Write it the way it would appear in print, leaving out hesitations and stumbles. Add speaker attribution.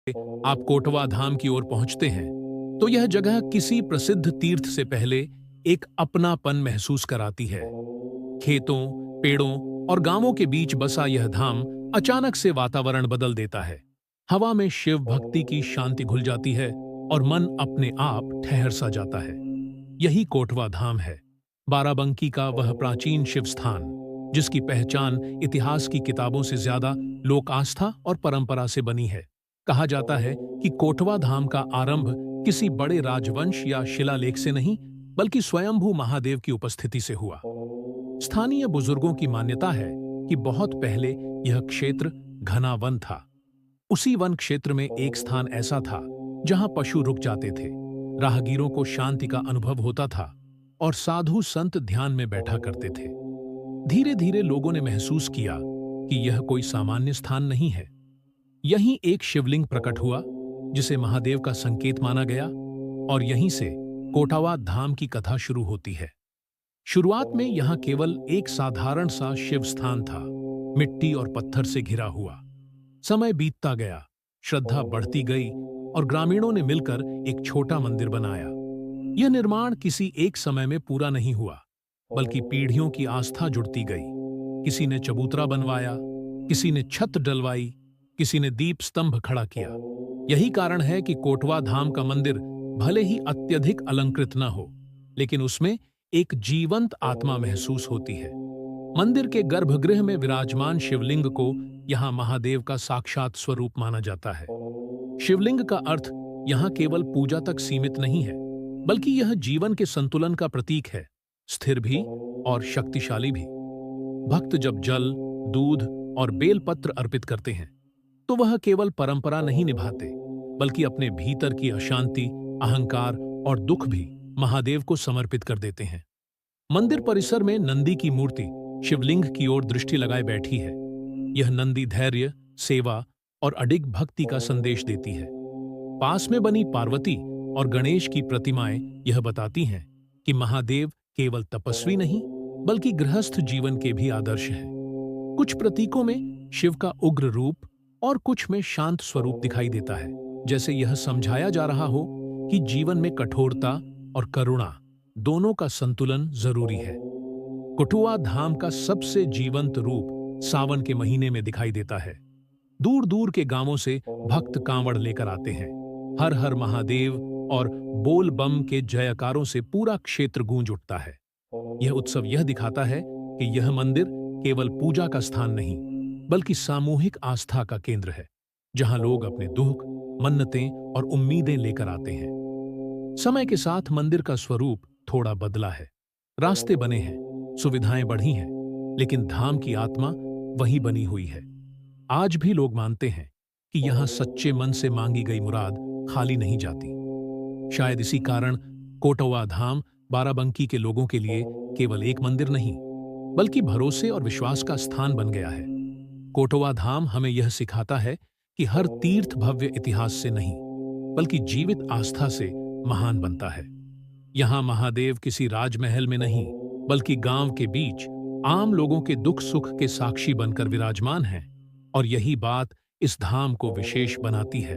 Speaker 1: आप कोटवा धाम की ओर पहुंचते हैं तो यह जगह किसी प्रसिद्ध तीर्थ से पहले एक अपनापन महसूस कराती है। खेतों, पेड़ों और गांवों के बीच बसा यह धाम अचानक से वातावरण बदल देता है। हवा में शिव भक्ति की शांति घुल जाती है और मन अपने आप ठहर सा जाता है। यही कोटवा धाम है, बाराबंकी का वह प्राचीन शिव स्थान जिसकी पहचान इतिहास की किताबों से ज्यादा लोक आस्था और परंपरा से बनी है। कहा जाता है कि कोटवा धाम का आरंभ किसी बड़े राजवंश या शिलालेख से नहीं, बल्कि स्वयंभू महादेव की उपस्थिति से हुआ। स्थानीय बुजुर्गों की मान्यता है कि बहुत पहले यह क्षेत्र घना वन था। उसी वन क्षेत्र में एक स्थान ऐसा था जहां पशु रुक जाते थे, राहगीरों को शांति का अनुभव होता था और साधु संत ध्यान में बैठा करते थे। धीरे धीरे लोगों ने महसूस किया कि यह कोई सामान्य स्थान नहीं है। यहीं एक शिवलिंग प्रकट हुआ जिसे महादेव का संकेत माना गया और यहीं से कोटावा धाम की कथा शुरू होती है। शुरुआत में यहां केवल एक साधारण सा शिव स्थान था, मिट्टी और पत्थर से घिरा हुआ। समय बीतता गया, श्रद्धा बढ़ती गई और ग्रामीणों ने मिलकर एक छोटा मंदिर बनाया। यह निर्माण किसी एक समय में पूरा नहीं हुआ, बल्कि पीढ़ियों की आस्था जुड़ती गई। किसी ने चबूतरा बनवाया, किसी ने छत डलवाई, किसी ने दीप स्तंभ खड़ा किया। यही कारण है कि कोटवा धाम का मंदिर भले ही अत्यधिक अलंकृत न हो, लेकिन उसमें एक जीवंत आत्मा महसूस होती है। मंदिर के गर्भगृह में विराजमान शिवलिंग को यहाँ महादेव का साक्षात स्वरूप माना जाता है। शिवलिंग का अर्थ यहाँ केवल पूजा तक सीमित नहीं है, बल्कि यह जीवन के संतुलन का प्रतीक है, स्थिर भी और शक्तिशाली भी। भक्त जब जल, दूध और बेलपत्र अर्पित करते हैं तो वह केवल परंपरा नहीं निभाते, बल्कि अपने भीतर की अशांति, अहंकार और दुख भी महादेव को समर्पित कर देते हैं। मंदिर परिसर में नंदी की मूर्ति शिवलिंग की ओर दृष्टि लगाए बैठी है। यह नंदी धैर्य, सेवा और अडिग भक्ति का संदेश देती है। पास में बनी पार्वती और गणेश की प्रतिमाएं यह बताती हैं कि महादेव केवल तपस्वी नहीं, बल्कि गृहस्थ जीवन के भी आदर्श हैं। कुछ प्रतीकों में शिव का उग्र रूप और कुछ में शांत स्वरूप दिखाई देता है, जैसे यह समझाया जा रहा हो कि जीवन में कठोरता और करुणा दोनों का संतुलन जरूरी है। कोटवा धाम का सबसे जीवंत रूप सावन के महीने में दिखाई देता है। दूर दूर के गांवों से भक्त कांवड़ लेकर आते हैं। हर हर महादेव और बोल बम के जयकारों से पूरा क्षेत्र गूंज उठता है। यह उत्सव यह दिखाता है कि यह मंदिर केवल पूजा का स्थान नहीं, बल्कि सामूहिक आस्था का केंद्र है, जहां लोग अपने दुख, मन्नतें और उम्मीदें लेकर आते हैं। समय के साथ मंदिर का स्वरूप थोड़ा बदला है। रास्ते बने हैं, सुविधाएं बढ़ी हैं, लेकिन धाम की आत्मा वही बनी हुई है। आज भी लोग मानते हैं कि यहां सच्चे मन से मांगी गई मुराद खाली नहीं जाती। शायद इसी कारण कोटवा धाम बाराबंकी के लोगों के लिए केवल एक मंदिर नहीं, बल्कि भरोसे और विश्वास का स्थान बन गया है। कोटवा धाम हमें यह सिखाता है कि हर तीर्थ भव्य इतिहास से नहीं, बल्कि जीवित आस्था से महान बनता है। यहाँ महादेव किसी राजमहल में नहीं, बल्कि गांव के बीच आम लोगों के दुख सुख के साक्षी बनकर विराजमान हैं, और यही बात इस धाम को विशेष बनाती है।